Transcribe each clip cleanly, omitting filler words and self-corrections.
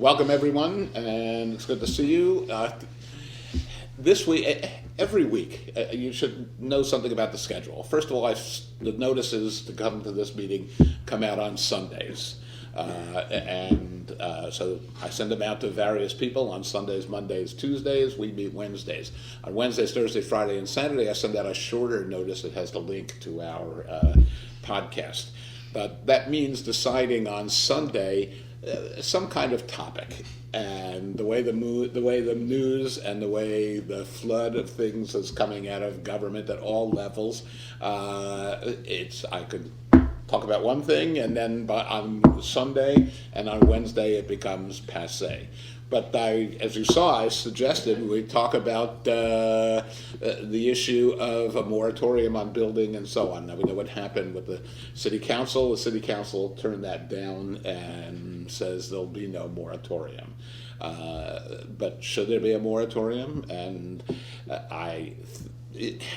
Welcome everyone, and it's good to see you. This week, every week, you should know something about the schedule. First of all, the notices to come to this meeting come out on Sundays. So I send them out to various people on Sundays, Mondays, Tuesdays. We meet Wednesdays. On Wednesdays, Thursday, Friday, and Saturday, I send out a shorter notice that has the link to our podcast. But that means deciding on Sunday some kind of topic. And the way the news and the way the flood of things is coming out of government at all levels, I could talk about one thing, and then on Sunday and on Wednesday it becomes passé. But as you saw, I suggested we talk about the issue of a moratorium on building and so on. Now, we know what happened with the city council. The city council turned that down and says there'll be no moratorium. But should there be a moratorium? And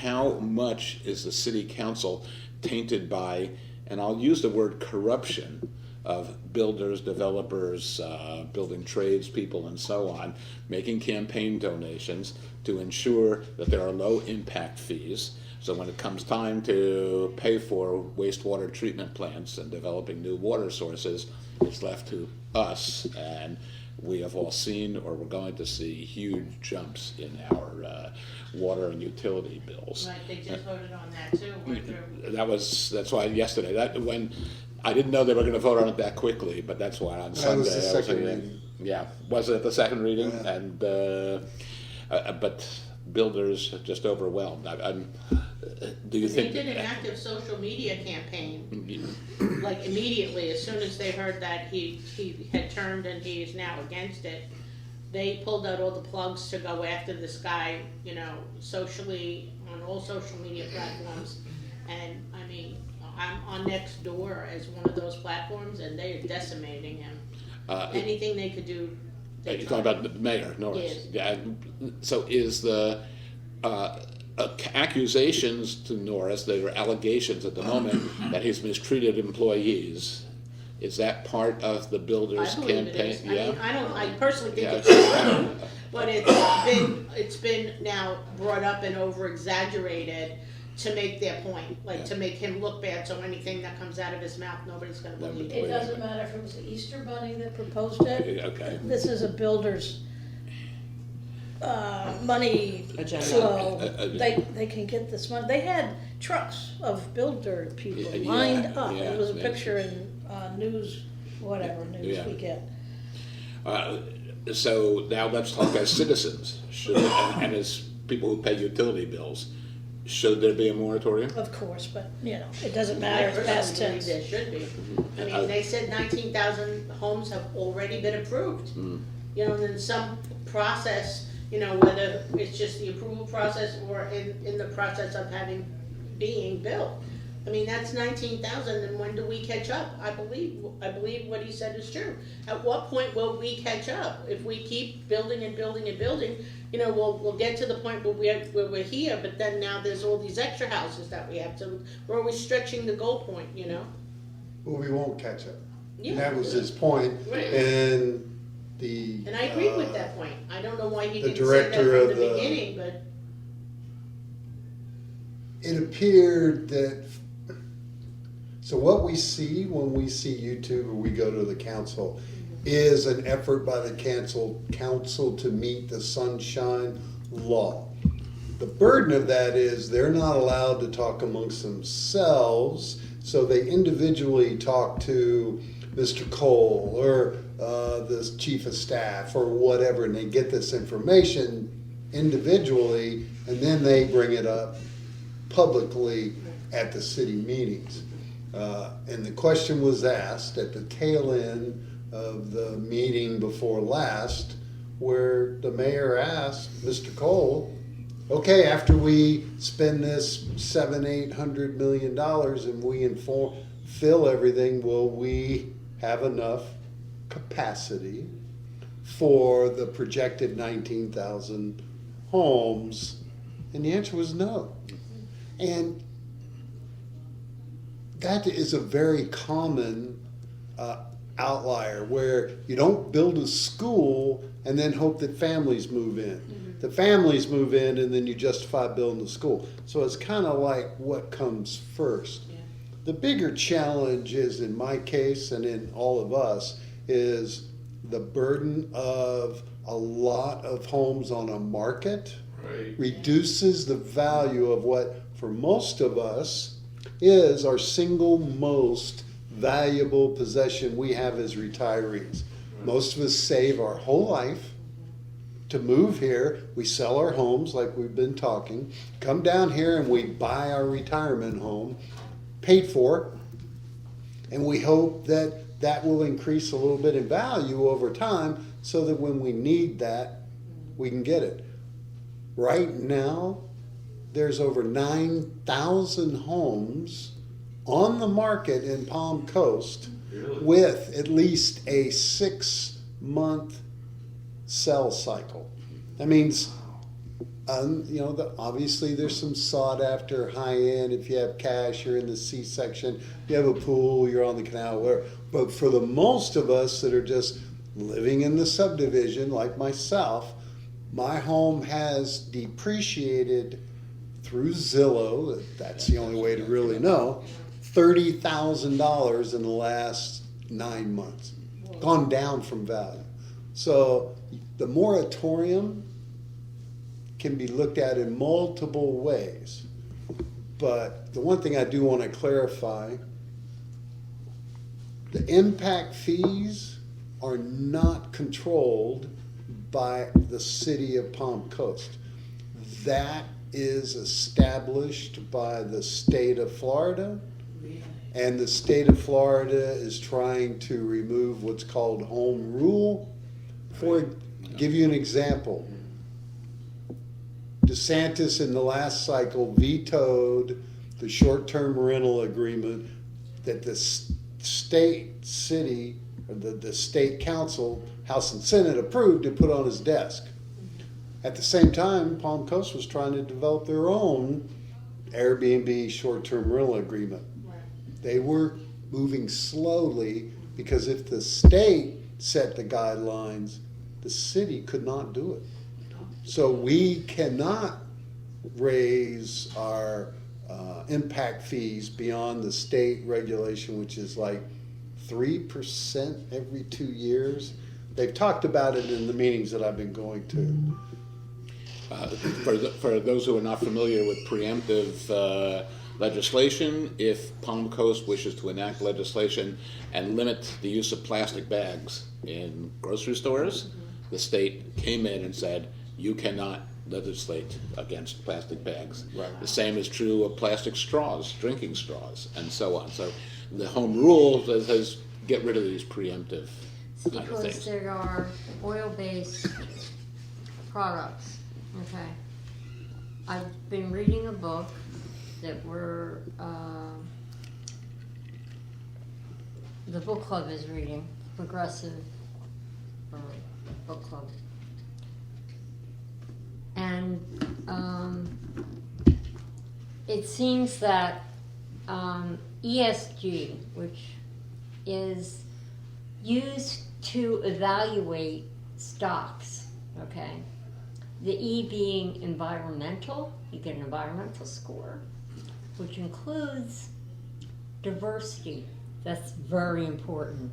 how much is the city council tainted by, and I'll use the word corruption, of builders, developers, building tradespeople, and so on, making campaign donations to ensure that there are low impact fees. So when it comes time to pay for wastewater treatment plants and developing new water sources, it's left to us. And we have all seen, or we're going to see, huge jumps in our water and utility bills. Right, they just voted on that too. That's why yesterday, when I didn't know they were going to vote on it that quickly, but that's why on Sunday. Was the second reading. Yeah, was it the second reading? Yeah. And but builders are just overwhelmed. Do you think they did an active social media campaign, like immediately as soon as they heard that he had turned and he is now against it? They pulled out all the plugs to go after this guy, socially on all social media platforms, and I mean, I'm on Nextdoor as one of those platforms, and they are decimating him. Anything they could do. You're talking about the mayor, Norris. Yes. Yeah. So is the accusations to Norris, there are allegations at the moment that he's mistreated employees. Is that part of the builders' I believe campaign? it is. I personally think Yeah. it's true, but it's been now brought up and over exaggerated to make their point, to make him look bad, so anything that comes out of his mouth, nobody's going to believe It it. doesn't matter if it was the Easter Bunny that proposed it. Okay. This is a builder's money Agenda. flow. They can get this money. They had trucks of builder people Yeah, lined up. yeah, It was a yeah. picture in news Yeah. we get. So now let's talk as citizens, and as people who pay utility bills. Should there be a moratorium? Of course, but it doesn't matter. It's past I personally tense. believe there should be. I mean, they said 19,000 homes have already been approved. And then some process, whether it's just the approval process or in the process of being built. I mean, that's 19,000, and when do we catch up? I believe what he said is true. At what point will we catch up? If we keep building and building and building, we'll get to the point where we're here, but then now there's all these extra houses that we have to, we're always stretching the goal point, Well, we won't catch up. Yeah. And that was his point. Right. And I agree with that point. I don't know why he the didn't say that director from of the the- beginning, but it appeared that, so what we see when we see YouTube or we go to the council is an effort by the council to meet the sunshine law. The burden of that is they're not allowed to talk amongst themselves, so they individually talk to Mr. Cole or the chief of staff or whatever, and they get this information individually, and then they bring it up publicly at the city meetings. And the question was asked at the tail end of the meeting before last, where the mayor asked Mr. Cole, okay, after we spend this $700-800 million and we fill everything, will we have enough capacity for the projected 19,000 homes? And the answer was no. And that is a very common outlier where you don't build a school and then hope that families move in. The families move in and then you justify building the school. So it's kind of like what comes first. Yeah. The bigger challenge is, in my case and in all of us, is the burden of a lot of homes on a market reduces the value of what, for most of us, is our single most valuable possession we have as retirees. Most of us save our whole life to move here. We sell our homes like we've been talking, come down here and we buy our retirement home, paid for, and we hope that that will increase a little bit in value over time so that when we need that, we can get it. Right now, there's over 9,000 homes on the market in Palm Coast with at least a 6-month sell cycle. That means, obviously there's some sought after high end. If you have cash, you're in the C section. You have a pool, you're on the canal, whatever. But for the most of us that are just living in the subdivision, like myself, my home has depreciated through Zillow. That's the only way to really know. $30,000 in the last 9 months, gone down from value. So the moratorium can be looked at in multiple ways. But the one thing I do want to clarify, the impact fees are not controlled by the city of Palm Coast. That is established by the state of Florida. And the state of Florida is trying to remove what's called home rule. Give you an example. DeSantis in the last cycle vetoed the short-term rental agreement that the state council, House and Senate approved and put on his desk. At the same time, Palm Coast was trying to develop their own Airbnb short-term rental agreement. They were moving slowly because if the state set the guidelines, the city could not do it. So we cannot raise our impact fees beyond the state regulation, which is like 3% every 2 years. They've talked about it in the meetings that I've been going to. For those who are not familiar with preemptive legislation, if Palm Coast wishes to enact legislation and limit the use of plastic bags in grocery stores, the state came in and said, you cannot legislate against plastic bags. Right. The same is true of plastic straws, drinking straws, and so on. So the home rule says get rid of these preemptive kind of Because things. there are oil-based products, okay? I've been reading a book that the book club is reading, Progressive Book Club. And it seems that ESG, which is used to evaluate stocks, okay? The E being environmental, you get an environmental score, which includes diversity. That's very important,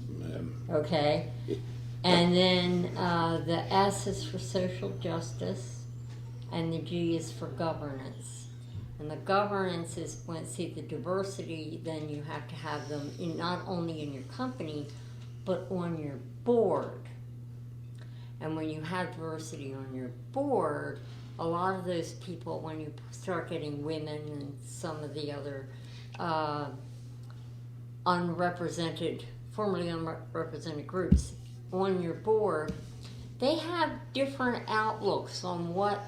okay? And then the S is for social justice, and the G is for governance. And the governance is when see the diversity, then you have to have them in, not only in your company, but on your board. And when you have diversity on your board, a lot of those people, when you start getting women and some of the other formerly unrepresented groups on your board, they have different outlooks on what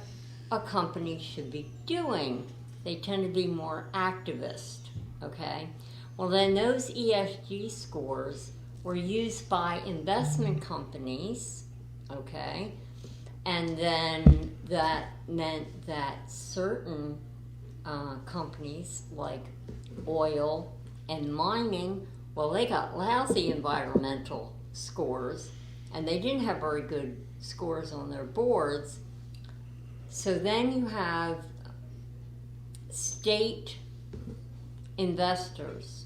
a company should be doing. They tend to be more activist, okay? Well, then those ESG scores were used by investment companies, okay? And then that meant that certain companies like oil and mining Well, they got lousy environmental scores, and they didn't have very good scores on their boards. So then you have state investors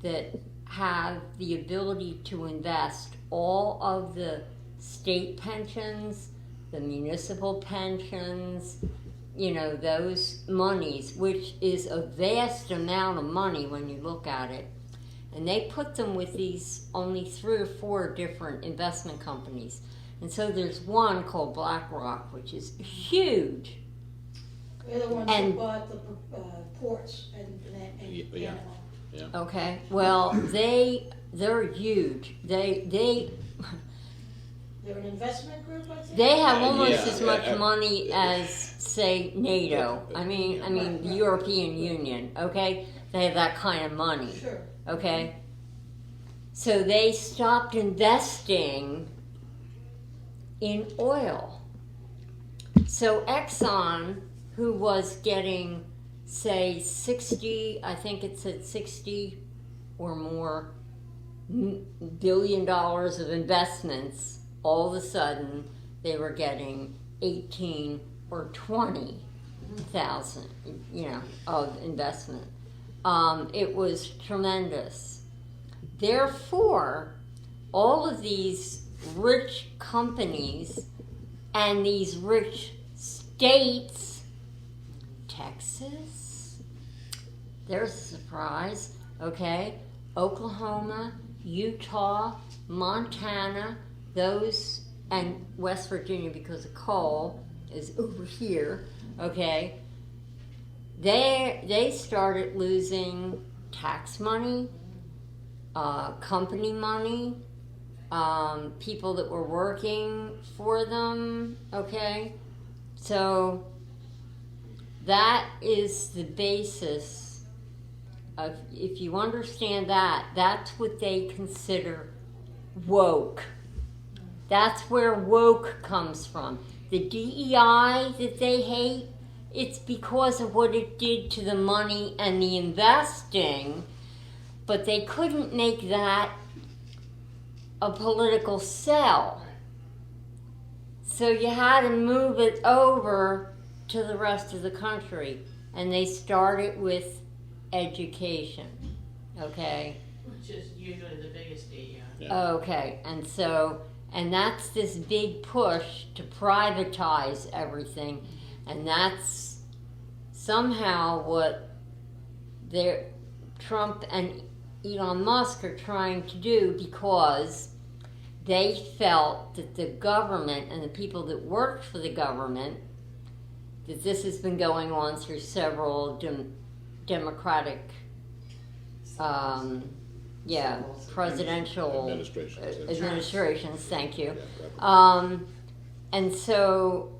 that have the ability to invest all of the state pensions, the municipal pensions, those monies, which is a vast amount of money when you look at it. And they put them with these only 3 or 4 different investment companies. And so there's one called BlackRock, which is huge. They're the ones And- who bought the ports and Yeah. Panama. Okay, well, they're huge. They They're an investment group, I think? They have almost Yeah, as much yeah, money as, say, NATO. I mean, the European Union. Okay, they have that kind of money. Sure. Okay, so they stopped investing in oil. So Exxon, who was getting, say, 60, I think it said 60 or more $billion of investments, all of a sudden they were getting 18 or 20,000, of investment. It was tremendous. Therefore, all of these rich companies and these rich states, Texas, there's a surprise, okay? Oklahoma, Utah, Montana, those, and West Virginia, because of coal is over here, okay? They started losing tax money, company money, people that were working for them, okay? So that is the basis of, if you understand that, that's what they consider woke. That's where woke comes from. The DEI that they hate, it's because of what it did to the money and the investing, but they couldn't make that a political sell. So you had to move it over to the rest of the country, and they started with education, okay? Which is usually the biggest DEI. Yeah. Okay, and that's this big push to privatize everything, and that's somehow what Trump and Elon Musk are trying to do, because they felt that the government and the people that worked for the government, that this has been going on through several Democratic presidential administrations, thank you. And so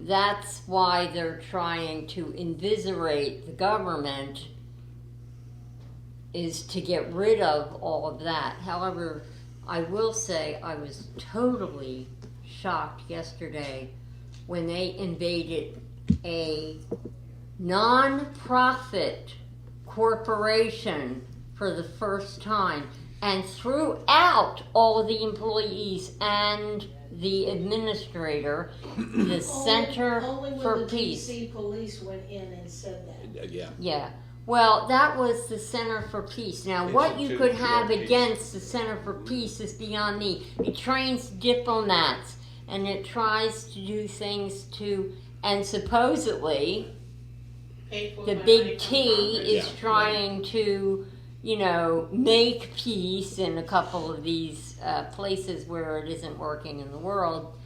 that's why they're trying to inviscerate the government, is to get rid of all of that. However, I will say I was totally shocked yesterday when they invaded a non-profit corporation for the first time and threw out all of the employees and the administrator, the Center for Peace. Only when the DC police went in and said that. Yeah. Yeah. Well, that was the Center for Peace. Now, what you could have against the Center for Peace is beyond me. It trains diplomats, and it tries to do things to, and supposedly, the big T is trying to, make peace in a couple of these places where it isn't working in the world.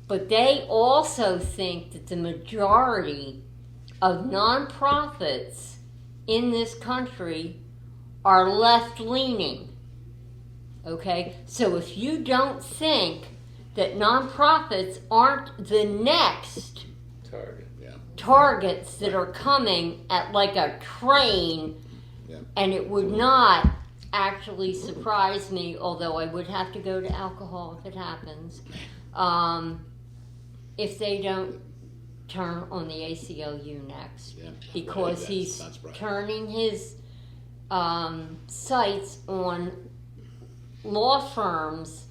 But they also think that the majority of nonprofits in this country are left-leaning. Okay? So if you don't think that nonprofits aren't the next targets that are coming at like a train, and it would not actually surprise me, although I would have to go to alcohol if it happens, if they don't turn on the ACLU next, because he's turning his sites on law firms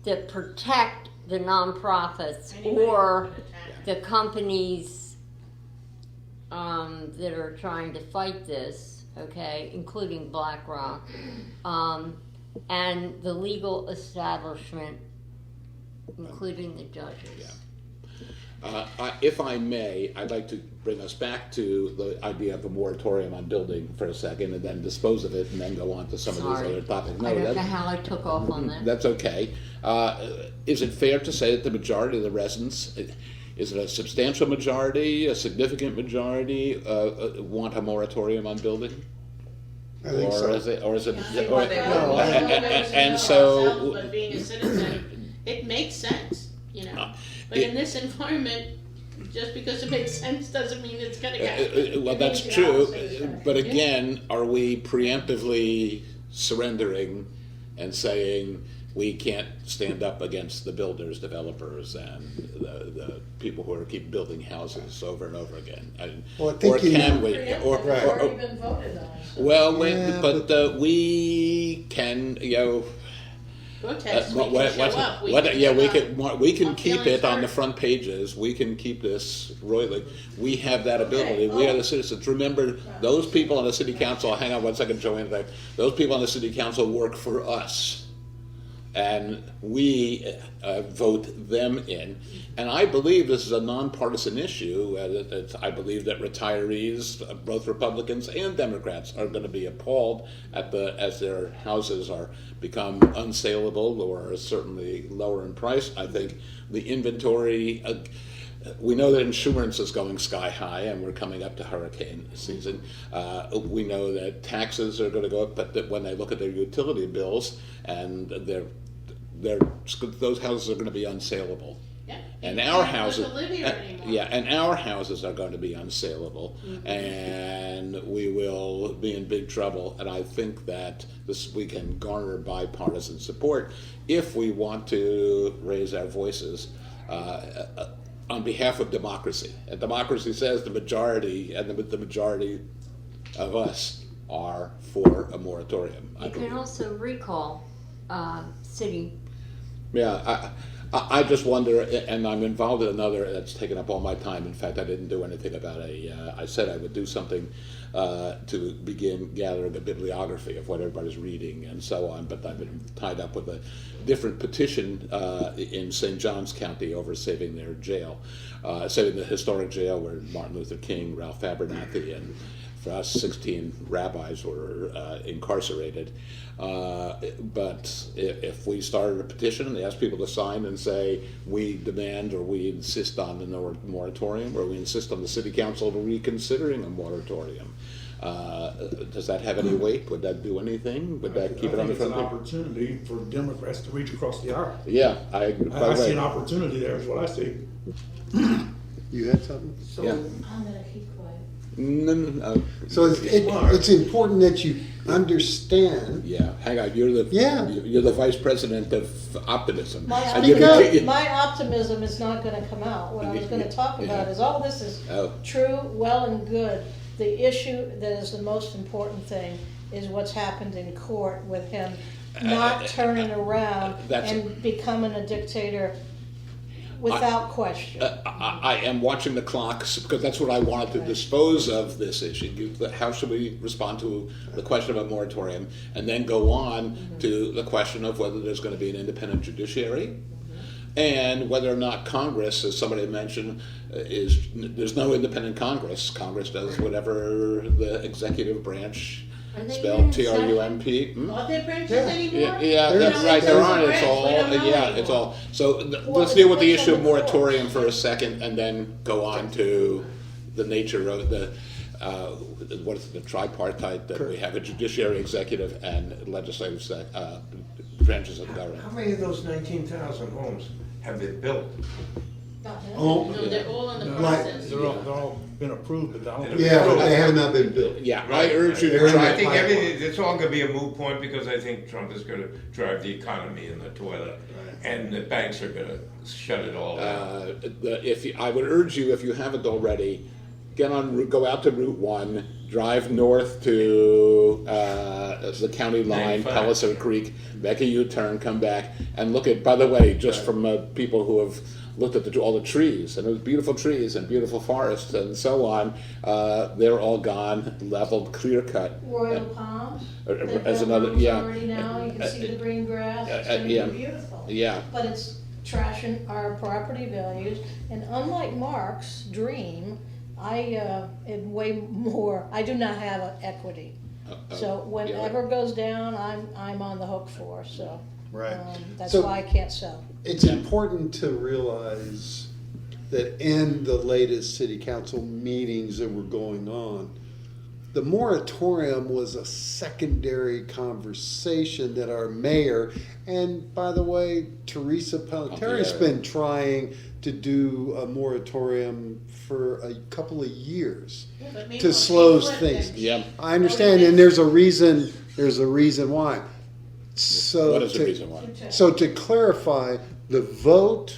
that protect the nonprofits or the companies that are trying to fight this, okay, including BlackRock, and the legal establishment, including the judges. If I may, I'd like to bring us back to the idea of a moratorium on building for a second, and then dispose of it, and then go on to some of these other topics. I don't know how I took off on that. That's okay. Is it fair to say that the majority of the residents, is it a substantial majority, a significant majority, want a moratorium on building? I think so. And so, but being a citizen, it makes sense, you know. But in this environment, just because it makes sense doesn't mean it's gonna happen. well, that's true, but again, are we preemptively surrendering and saying we can't stand up against the builders, developers, and the people who are keep building houses over and over again? Well, I think or can we? It's Or, already been voted on. So. well, Yeah, but we can, Protest, we can show up. we can our keep feelings it on the hurt. front pages. We can keep this royally. We have that ability. We are the citizens. Remember, those people on the city council. Hang on one second, Joanne. Those people on the city council work for us, and we vote them in. And I believe this is a nonpartisan issue. I believe that retirees, both Republicans and Democrats, are going to be appalled at as their houses are become unsaleable or certainly lower in price. I think the inventory. We know that insurance is going sky high, and we're coming up to hurricane season. We know that taxes are going to go up, but that when they look at their utility bills, and those houses are going to be unsaleable. Yeah. And You our can't houses, live here anymore. and our houses are going to be unsaleable, and we will be in big trouble. And I think that we can garner bipartisan support if we want to raise our voices on behalf of democracy. And democracy says the majority, and the majority of us are for a moratorium. You can also recall city. Yeah, I just wonder, and I'm involved in another that's taken up all my time. In fact, I didn't do anything about I said I would do something to begin gathering a bibliography of what everybody's reading and so on, but I've been tied up with a different petition in St. Johns County over saving their jail, saving the historic jail where Martin Luther King, Ralph Abernathy, and for us 16 rabbis were incarcerated. But if we started a petition and asked people to sign and say we demand or we insist on the moratorium, or we insist on the city council reconsidering a moratorium, does that have any weight? Would that do anything? Would that keep it on the front I page? think it's an opportunity for Democrats to reach across the aisle. Yeah, I I see an opportunity there, is what I see. You had something? Yeah. I'm gonna keep quiet. No. So it's important that you understand. Yeah, hang on. You're the vice president of optimism. My, And you- my optimism is not gonna come out. What I was gonna talk about is all this is true, well and good. The issue that is the most important thing is what's happened in court with him not turning around and becoming a dictator without question. I am watching the clock because that's what I wanted to dispose of this issue. How should we respond to the question of a moratorium, and then go on to the question of whether there's going to be an independent judiciary, and whether or not Congress, as somebody mentioned, there's no independent Congress. Congress does whatever the executive branch, spelled TRUMP. Are there branches anymore? Yeah, that's right. There aren't. It's all. It's all. So let's deal with the issue of moratorium for a second, and then go on to the nature of the what is it, the tripartite that we have a judiciary, executive, and legislative branches of government. How many of those 19,000 homes have been built? Oh, No, they're all in the Right. process. They're all been approved, but I don't think. yeah, but they have not been built. Yeah, I urge you to Right. try. I think everything, it's all gonna be a moot point, because I think Trump is gonna drive the economy in the toilet, and the banks are gonna shut it all down. I would urge you, if you haven't already, go out to Route 1, drive north to the county line, 95. Pelican Creek, make a U-turn, come back, and look at, by the way, just from people who have looked at all the trees, and it was beautiful trees and beautiful forests and so on, they're all gone, leveled, clear cut. Royal Palms, they've as got another, roads yeah. already now, you can see the green grass, it's gonna yeah. be beautiful. Yeah. But it's trashing our property values, and unlike Mark's dream, I do not have equity. So whenever it goes down, I'm on the hook for, so. Right. That's So- why I can't sell. It's important to realize that in the latest city council meetings that were going on, the moratorium was a secondary conversation that our mayor, and by the way, Teresa Pelletari's been trying to do a moratorium for a couple of years But to meanwhile, slow she flipped things. it. Yeah. I understand, and there's a reason why. So What is the to- reason why? So to clarify, the vote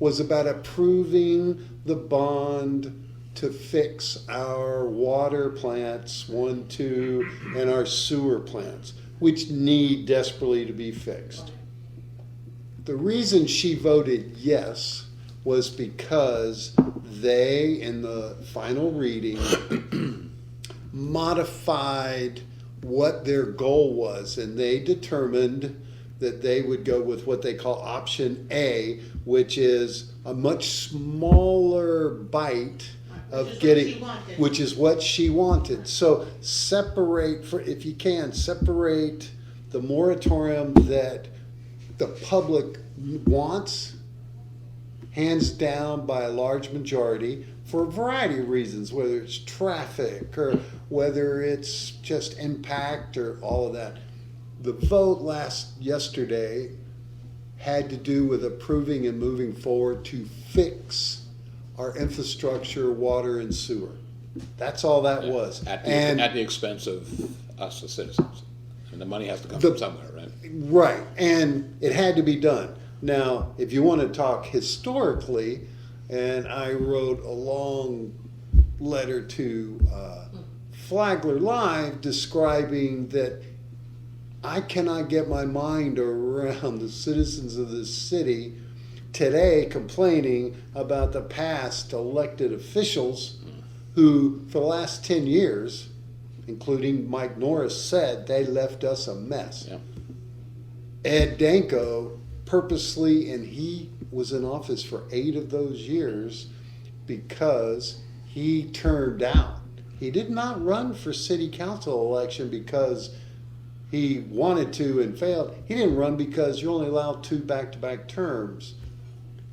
was about approving the bond to fix our water plants, 1, 2, and our sewer plants, which need desperately to be fixed. The reason she voted yes was because they, in the final reading, modified what their goal was, and they determined that they would go with what they call option A, which is a much smaller bite of Which is what getting, she wanted. which is what she wanted. So separate, for if you can, separate the moratorium that the public wants, hands down by a large majority, for a variety of reasons, whether it's traffic or whether it's just impact or all of that. The vote yesterday had to do with approving and moving forward to fix our infrastructure, water and sewer. That's all that was. At And the expense of us, the citizens. And the money has to come The- from somewhere, right? right, and it had to be done. Now, if you want to talk historically, and I wrote a long letter to Flagler Live describing that I cannot get my mind around the citizens of this city today complaining about the past elected officials who, for the last 10 years, including Mike Norris, said they left us a mess. Yeah. Ed Danko purposely, and he was in office for 8 of those years because he turned out. He did not run for city council election because he wanted to and failed. He didn't run because you're only allowed 2 back-to-back terms.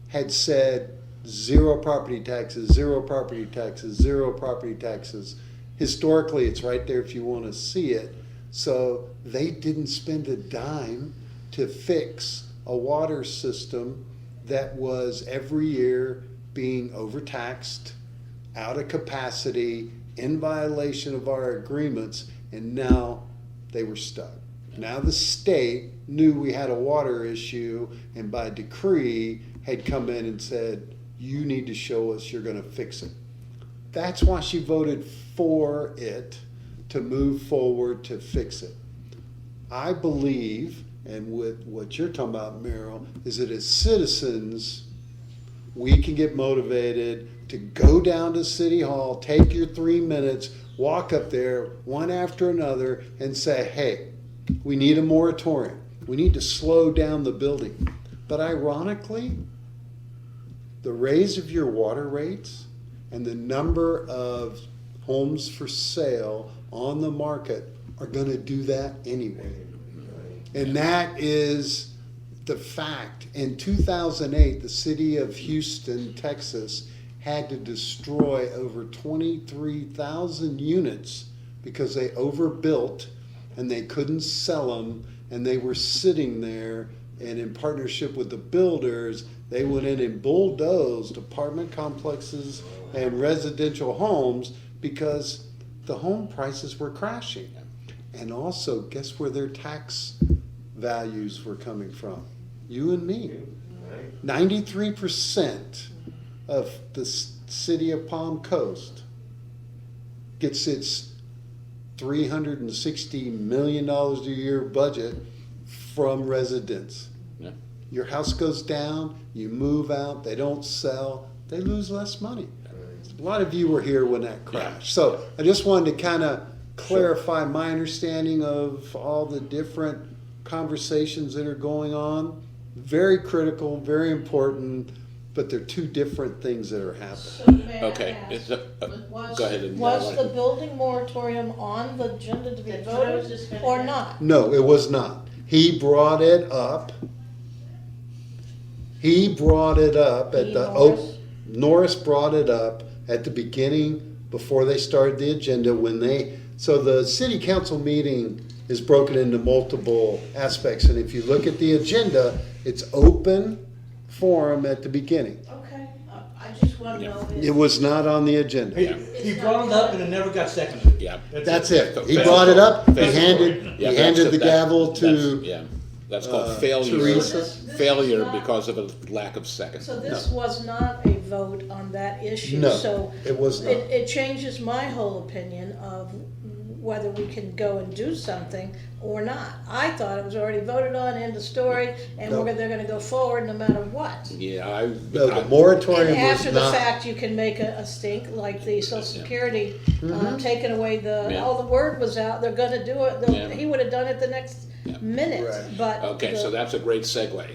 Had said 0 property taxes, 0 property taxes, 0 property taxes. Historically, it's right there if you want to see it. So they didn't spend a dime to fix a water system that was every year being overtaxed, out of capacity, in violation of our agreements, and now they were stuck. Now the state knew we had a water issue and by decree had come in and said, you need to show us you're going to fix it. That's why she voted for it, to move forward to fix it. I believe, and with what you're talking about, Merrill, is that as citizens, we can get motivated to go down to City Hall, take your 3 minutes, walk up there one after another and say, hey, we need a moratorium. We need to slow down the building. But ironically, the raise of your water rates and the number of homes for sale on the market are going to do that anyway. And that is the fact. In 2008, the city of Houston, Texas, had to destroy over 23,000 units because they overbuilt and they couldn't sell them, and they were sitting there, and in partnership with the builders, they went in and bulldozed apartment complexes and residential homes because the home prices were crashing. And also, guess where their tax values were coming from? You and me. 93% of the city of Palm Coast gets its $360 million a year budget from residents. Yeah. Your house goes down, you move out, they don't sell, they lose less money. A lot of you were here when that crashed. So I just wanted to kind of clarify my understanding of all the different conversations that are going on. Very critical, very important, but they're two different things that are happening. So may I Okay, ask, was, go ahead and- was the building moratorium on the agenda to be That's what I was voted just gonna or ask. not? No, it was not. He brought it up. He brought it up at He, the, Norris? Norris brought it up at the beginning before they started the agenda so the city council meeting is broken into multiple aspects. And if you look at the agenda, it's open forum at the beginning. Okay, I just want to know. It was not on the agenda. He brought it up and it never got seconded. Yeah. That's it. He Fair. brought it up, he Fair. handed Yeah, the that's gavel to, that's- yeah, that's called failure. Teresa. This Failure is not- because of a lack of second. So this was not a vote on that issue, No, so. it was not. It changes my whole opinion of whether we can go and do something or not. I thought it was already voted on, end of story, and No. they're gonna go forward no matter what. Yeah, no, the And moratorium was after the not. fact, you can make a stink, like the social security, Mm-hmm. taking away Yeah. all the word was out, they're gonna do it, Yeah. he would've done it the next minute, Right. but. okay, so that's a great segue.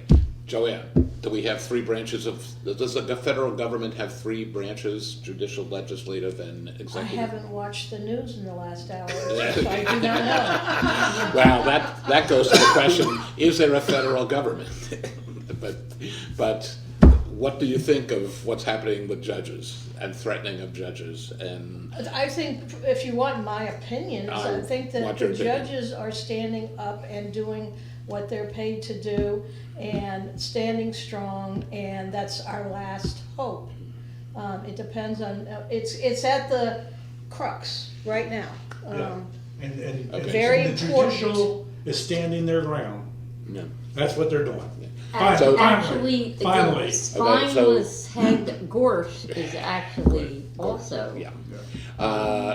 Joanne, do we have three branches does the federal government have three branches, judicial, legislative, and I executive? haven't watched the news in the last hour, so I do not know. Well, that goes to the question, is there a federal government? But what do you think of what's happening with judges and threatening of judges and I think, if you want my opinion, is I think that want the your opinion. judges are standing up and doing what they're paid to do and standing strong, and that's our last hope. It depends on, it's at the crux right now. Yeah. And Okay. Very the important. judicial is standing their ground. yeah. That's what they're doing. So- Actually, Finally. the spineless head Gorse is actually also. Yeah. Uh,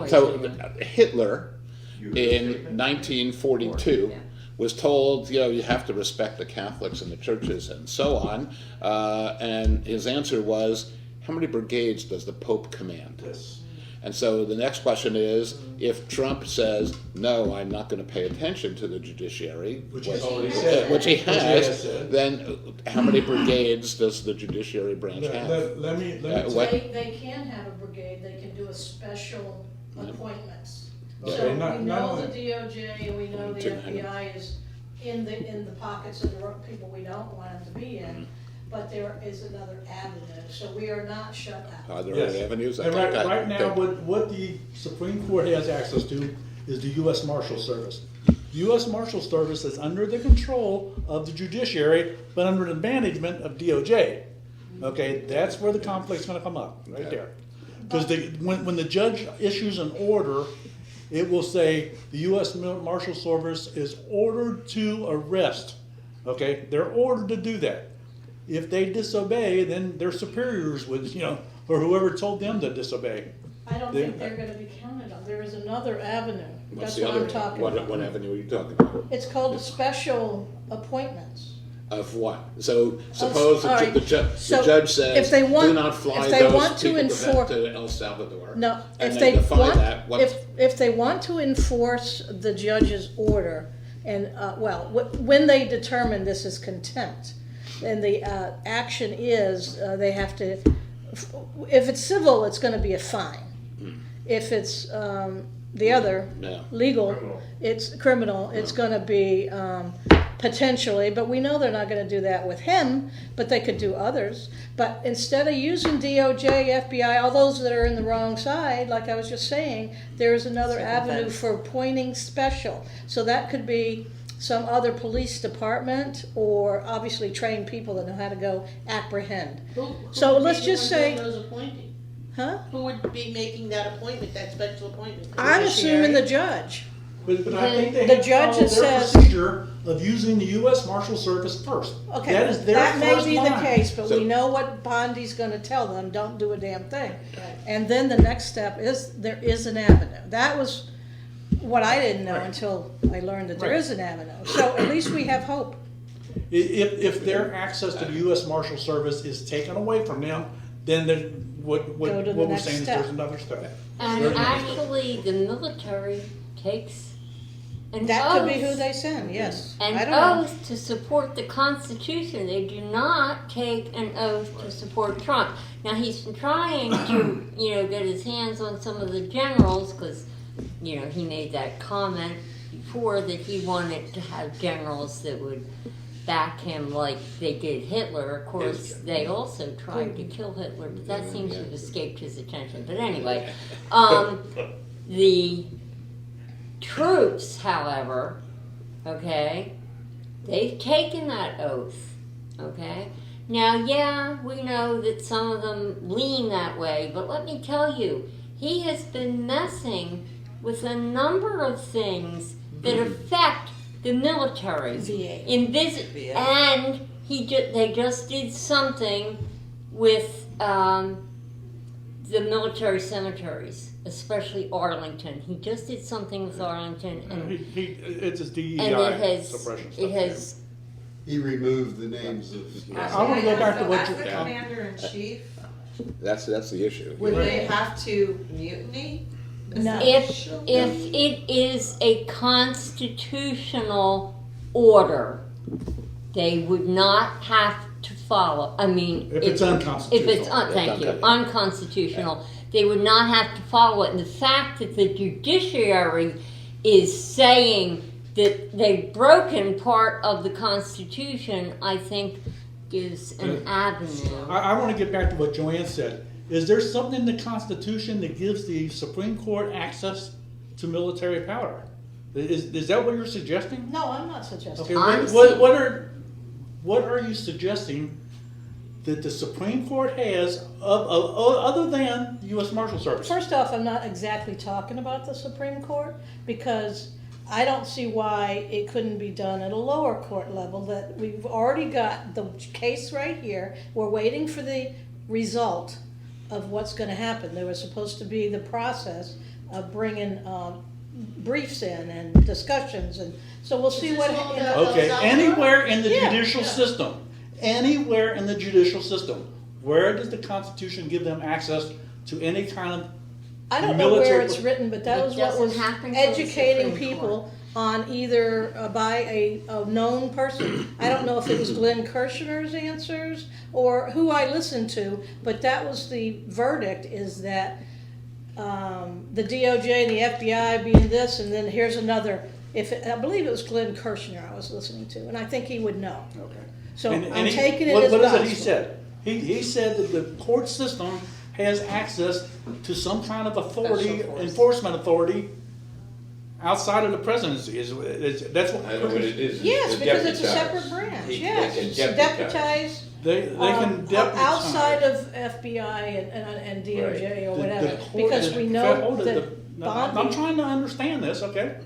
So Hitler in 1942 was told, you have to respect the Catholics and the churches and so on. And his answer was, how many brigades does the Pope command? Yes. And so the next question is, if Trump says, no, I'm not going to pay attention to the judiciary, Which he's already said. which he Which he has has, said. then how many brigades does the judiciary branch have? Let me what- They can have a brigade, they can do a special appointments. Okay, So not- we not know only- the DOJ and we know the 200. FBI is in the pockets of the people we don't want them to be in, but there is another avenue, so we are not shut out. Are there Yes. other avenues? And Okay, right now, good. what the Supreme Court has access to is the U.S. Marshal Service. The U.S. Marshal Service is under the control of the judiciary, but under the management of DOJ. Okay, that's where the conflict's gonna come up, right there. Because when the judge issues an order, it will say the U.S. Marshal Service is ordered to arrest. Okay, they're ordered to do that. If they disobey, then their superiors would, or whoever told them to disobey. I don't think they're gonna be counted on, there is another avenue, What's that's the what other? I'm talking What about. avenue are you talking about? It's called special appointments. Of what? So suppose all right. the So judge says, if they want- do not fly if they those want to people enfor- to El Salvador. No, And if they they defy want, that, what? if they want to enforce the judge's order, and, when they determine this is contempt, then the action is, they have to, if it's civil, it's gonna be a fine. If it's the other, Yeah. legal, Criminal. it's criminal, it's gonna be potentially, but we know they're not gonna do that with him, but they could do others. But instead of using DOJ, FBI, all those that are in the wrong side, like I was just saying, there's another avenue for appointing special. So that could be some other police department, or obviously trained people that know how to go apprehend. Who So would be let's the just one doing say- those appointing? Huh? Who would be making that appointment, that special appointment? The I'm assuming the judiciary? judge. But I think they The have to judge follow that their says- procedure of using the U.S. Marshal Service first. Okay, That is their that may first be the line. case, but So- we know what Bondi's gonna tell them, don't do a damn thing. And then the next step is, there is an avenue. That was what I didn't know until I learned that there Right. is an avenue. So at least we have hope. If their access to the U.S. Marshal Service is taken away from them, then what Go to the we're next saying is step. there's another step. And There's another step. actually, the military takes an That could be oath. who they send, yes. I An don't know. oath to support the Constitution. They do not take an oath to support Trump. Now he's been trying to, get his hands on some of the generals because, he made that comment before that he wanted to have generals that would back him like they did Hitler. Of course, they also tried to kill Hitler, but that seems to have escaped his attention. But anyway, the troops, however, okay, they've taken that oath, okay? Now, yeah, we know that some of them lean that way, but let me tell you, he has been messing with a number of things that affect the military. VA. And they just did something with the military cemeteries, especially Arlington. He just did something with Arlington, and It's his DEI and it has suppression stuff. it has He removed the names of. I want to go back to what As you. the commander in chief, That's the issue. would they have to mutiny? No. if it is a constitutional order, they would not have to follow. I mean, If it's unconstitutional. If it's thank you, unconstitutional, they would not have to follow it. And the fact that the judiciary is saying that they've broken part of the Constitution, I think, gives an avenue. I want to get back to what Joanne said. Is there something in the Constitution that gives the Supreme Court access to military power? Is that what you're suggesting? No, I'm not suggesting. Okay, I'm what are you suggesting that the Supreme Court has other than the U.S. Marshal Service? First off, I'm not exactly talking about the Supreme Court because I don't see why it couldn't be done at a lower court level. That we've already got the case right here. We're waiting for the result of what's going to happen. There was supposed to be the process of bringing briefs in and discussions, and so we'll see what. Okay, anywhere in the Yeah. judicial system, anywhere in the judicial system, where does the Constitution give them access to any kind of I don't know where military- it's written, but that It was what doesn't was happen till the educating Supreme people on either by a known person. I don't know if it was Glenn Kirshner's answers or who I listened to, but that was the verdict, is that the DOJ and the FBI being this, and then here's another. I believe it was Glenn Kirshner I was listening to, and I think he would know. Okay. So And I'm taking it what as is it gospel. he said? He said that the court system has access to some kind of authority, Special force. enforcement authority, outside of the presidency. That's what? I know what it is. Yes, It's because it's a deputized. separate branch. They Yes, can deputize. They can deputize. Outside of FBI and DOJ or The- whatever, the court- because the we fe- know hold it, that no, I'm bonding, trying to understand this, okay?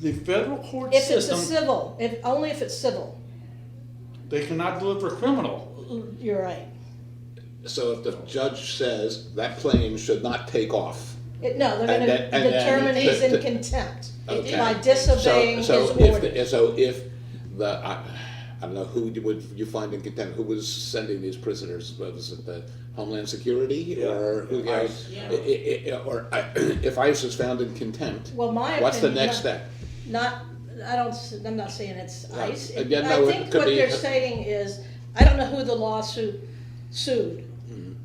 The federal court if it's a system, civil, only if it's civil, they cannot do it for criminal. you're right. So if the judge says that plane should not take off, No, they're And gonna then- and then determine he's in the- contempt Okay. by disobeying his orders. So if I don't know who would you find in contempt? Who was sending these prisoners? Was it the Homeland Security or who? ICE. If ICE is found in contempt, Well, my what's the opinion, next step? I'm not saying it's No, ICE. again, I no, it think could what be- they're saying is, I don't know who the lawsuit sued.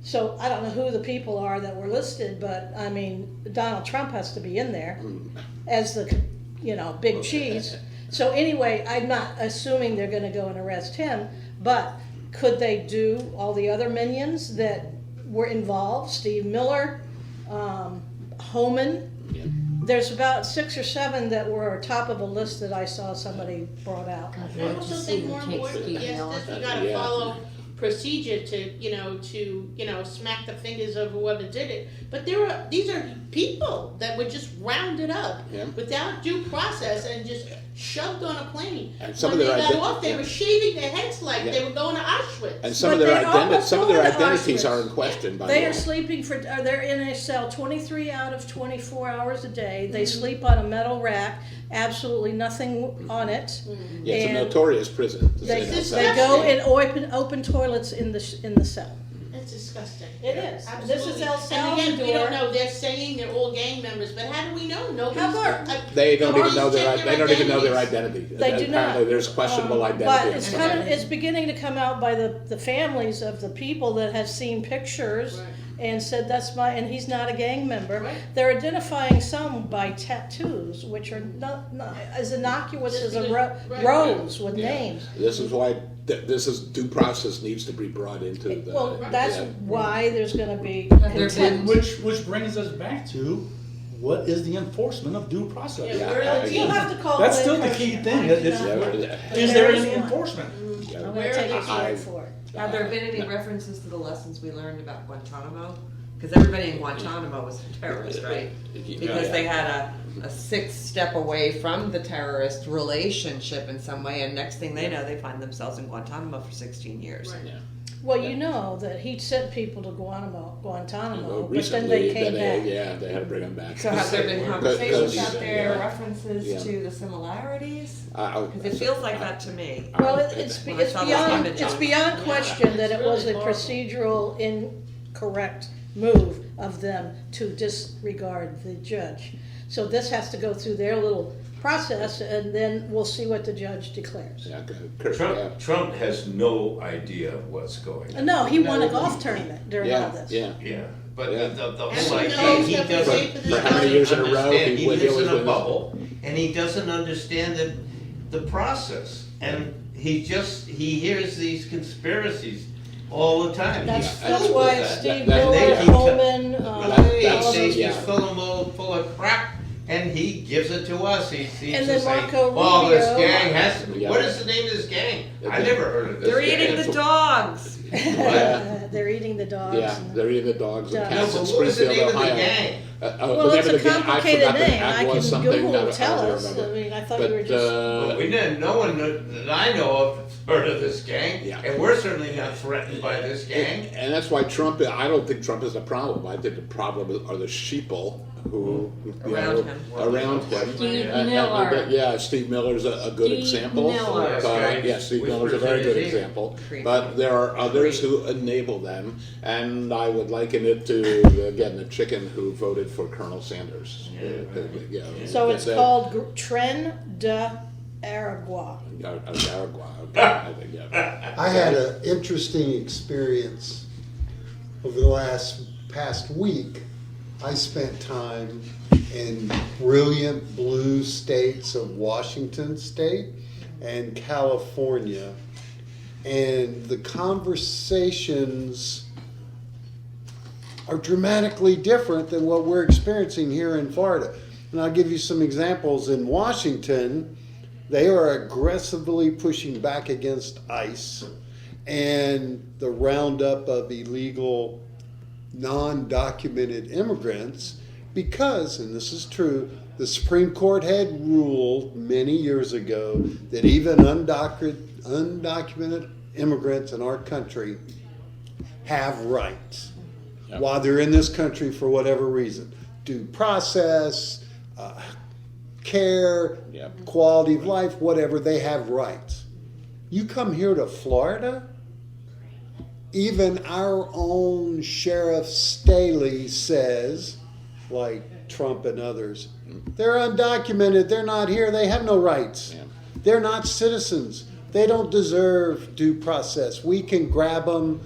So I don't know who the people are that were listed, but I mean, Donald Trump has to be in there as the, big cheese. So anyway, I'm not assuming they're gonna go and arrest him, but could they do all the other minions that were involved? Steve Miller, Homan. Yeah. There's about 6 or 7 that were top of a list that I saw somebody brought out. I'd I love also to see think who more takes important, Steve yes, Miller. this we gotta Yeah. follow procedure to smack the fingers of whoever did it. But these are people that were just rounded up Yeah. without due process and just shoved on a plane. And some when of they their got ident- off, they were shaving their heads like Yeah. they were going to Auschwitz. And some But of their they are identities before are the in question by They law. are sleeping they're in a cell 23 out of 24 hours a day. They sleep on a metal rack, absolutely nothing on it. Yeah, it's a And notorious prison. to They, say It's that. they disgusting. go in open toilets in the cell. It's disgusting. It is. Absolutely. This is El And again, we don't Salvador. know. They're saying they're all gang members, but how do we know? Nobody's. How about- They don't Nobody's even know checked they don't even know their identities. identity. They do not. Apparently there's questionable identity. But in it's some of them. it's beginning to come out by the families of the people that have seen pictures Right. and said and he's not a gang member. Right. They're identifying some by tattoos, which are not as innocuous Just as a because- right. rose with Yeah. names. This is why this is due process needs to be brought into the. Well, that's yeah. why there's gonna be There contempt. Which brings us back to, what is the enforcement of due process? Yeah, Yeah, where are the yeah. You'll have to call That's Lynn still the Kirshner. key thing, that it's- Yeah, Is There there is any one. enforcement? yeah. I'm Where gonna are take his I- word for it. Have there been any references to the lessons we learned about Guantanamo? Because everybody in Guantanamo was a terrorist, right? Because they had a 6-step away from the terrorist relationship in some way, and next thing they know, they find themselves in Guantanamo for 16 years. Right. Yeah. Well, you know that he sent people to Guantanamo, Well, but then recently, they came back. yeah, they had to bring them back. So have there been conversations out there, Yeah. references Yeah. to the similarities? I- Because it feels like that to me. Well, it's When I saw those images. it's beyond question that it was a Really horrible. procedural incorrect move of them to disregard the judge. So this has to go through their little process, and then we'll see what the judge declares. Yeah, Kurt, yeah. Trump has no idea what's going on. No, he won a golf tournament during all Yeah, this. yeah. Yeah, but Yeah. the And whole who idea, knows he that we doesn't paid for this For how many years in a row understand, he he lives was in a with us? bubble, and he doesn't understand the process. And he hears these conspiracies all the time. That's He's that's filled why with that. Steve that- Miller, they- Coleman, Right, that's- they yeah. just fill them full of crap, and he gives it to us. He seems And to then say, Marco "Oh, this Rubio." gang has." Yeah. What is the name of this gang? I Okay. never heard of this. They're gang. eating the dogs. They're eating the dogs. Yeah, they're eating the dogs and Yeah. No, cats but in what was the Springfield, name of the Ohio. gang? Well, the it's name a of the gang, I complicated forgot name. that I was can something Google that tell don't us. I remember. mean, I thought you were But, just. Well, we didn't. No one that I know of has heard of this gang, Yeah. and we're certainly not threatened by this gang. And that's why Trump, I don't think Trump is the problem. I think the problem are the sheeple who, you Around know, him. around him. Steve And- Miller. yeah, Steve Miller's a good Steve example. Miller. But, yeah, Steve Miller's a very good example. Creep. But there are others who enable them, and I would liken it to, again, the chicken who voted for Colonel Sanders. Yeah, So it's that- called Tren de Aragua. Aragua, okay, I think, yeah. I had an interesting experience over the past week. I spent time in brilliant blue states of Washington State and California, and the conversations are dramatically different than what we're experiencing here in Florida. And I'll give you some examples. In Washington, they are aggressively pushing back against ICE and the roundup of illegal, non-documented immigrants because, and this is true, the Supreme Court had ruled many years ago that even undocumented immigrants in our country have rights Yep. while they're in this country for whatever reason. Due process, care, Yep. quality of life, whatever, they have rights. You come here to Florida, even our own Sheriff Staley says, like Trump and others, they're undocumented, they're not here, they have no rights. Yeah. They're not citizens. They don't deserve due process. We can grab them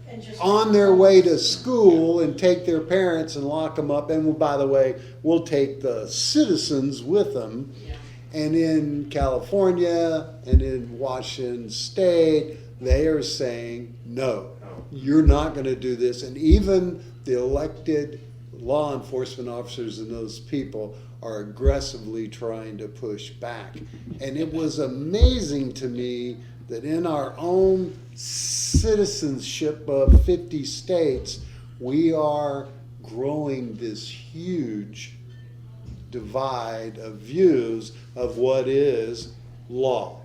And just- on their way to school and take their parents and lock them up. And by the way, we'll take the citizens with them. And in California and in Washington State, they are saying, no, you're not going to do this. And even the elected law enforcement officers and those people are aggressively trying to push back. And it was amazing to me that in our own citizenship of 50 states, we are growing this huge divide of views of what is law.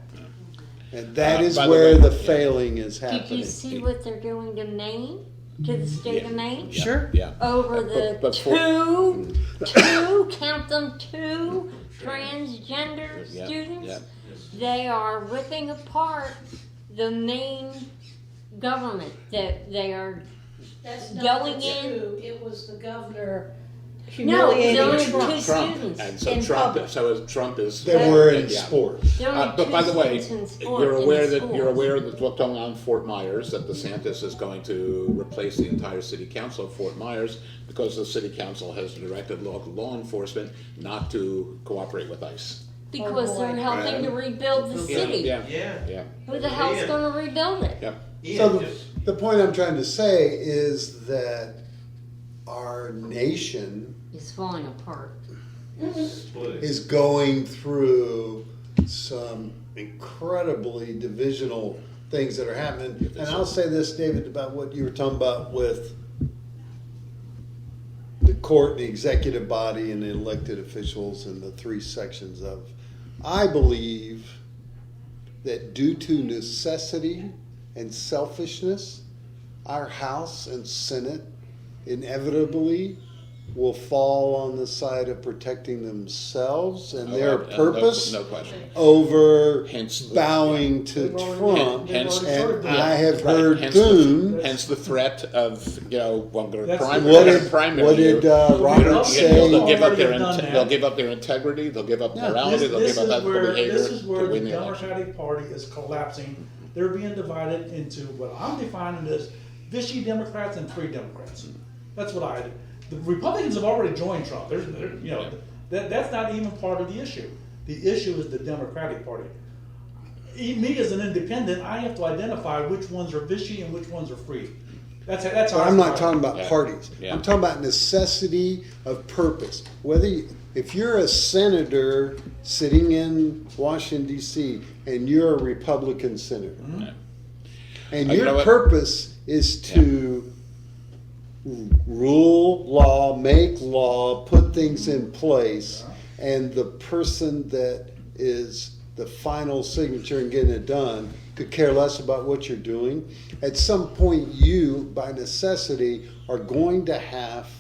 And that is by the where way, the yeah. failing is Did happening. you see what they're doing to Maine? To the state of Maine? Yeah, Sure. Yeah. Over the But for- count them, two transgender Yeah, students. yeah. They are ripping apart the Maine government. That they are. That's Going not in- true, it was the governor No, humiliating there were Trump. two Trump, students and so in Trump, public. Trump is. They were in yeah. sports. There were But two by the way, students in sport, you're in aware the that what's going on in Fort Myers, that DeSantis is going to replace the entire city council of Fort Myers because the city council has directed law enforcement not to cooperate with ICE. because Oh, they're boy. helping to rebuild the city. Yeah, Yeah. yeah, Who the hell's Yeah. going to rebuild it? yeah. So the point I'm trying to say is that our nation It's falling apart. is going through some incredibly divisional things that are happening. And I'll say this, David, about what you were talking about with the court, the executive body, and the elected officials, and the three sections of. I believe that due to necessity and selfishness, our House and Senate inevitably will fall on the side of protecting themselves and their purpose No question. over Hence the- bowing to They've already- Trump. they've already started And that. I have Right, heard hence Thune. Hence the threat of, well, I'm going to That's- primary What you. did Robert They'll say? give up Already done that. they'll give up their integrity. They'll give up morality. They'll give up ethical behavior This is to where the win the election. Democratic Party is collapsing. They're being divided into what I'm defining as vichy Democrats and free Democrats. That's what I. The Republicans have already joined Trump. That's not even part of the issue. The issue is the Democratic Party. Me as an independent, I have to identify which ones are vichy and which ones are free. That's how. But I'm not talking about Yeah. parties. Yeah. I'm talking about necessity of purpose. If you're a senator sitting in Washington D.C. and you're a Republican senator, Yeah. and You know your what? purpose is to rule law, make law, put things in place, and the person that is the final signature and getting it done could care less about what you're doing. At some point, you, by necessity, are going to have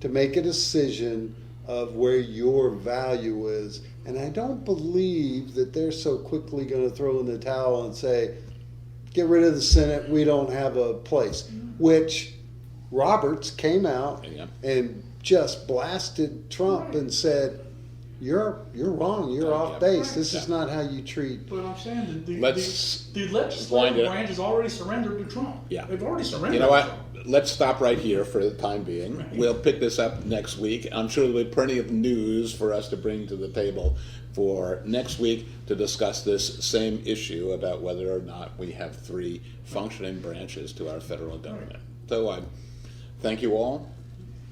to make a decision of where your value is. And I don't believe that they're so quickly going to throw in the towel and say, get rid of the Senate, we don't have a place. Which Roberts came out Yeah. and just blasted Trump and said, you're wrong, you're off Yeah. base. This is not how you treat. But I'm saying that the Let's wind legislative it- branch has already surrendered to Trump. Yeah. They've already surrendered. You know to what? Trump. Let's stop right here for the time being. We'll pick this up next week. I'm sure there'll be plenty of news for us to bring to the table for next week to discuss this same issue about whether or not we have three functioning branches to our federal government. So I thank you all.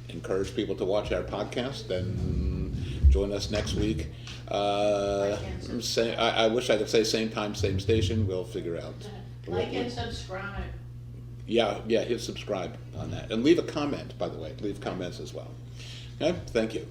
Encourage people to watch our podcast and join us next week. I wish I could say same time, same station. We'll figure out. Like and subscribe. Yeah, hit subscribe on that. And leave a comment, by the way. Leave comments as well. Okay, thank you.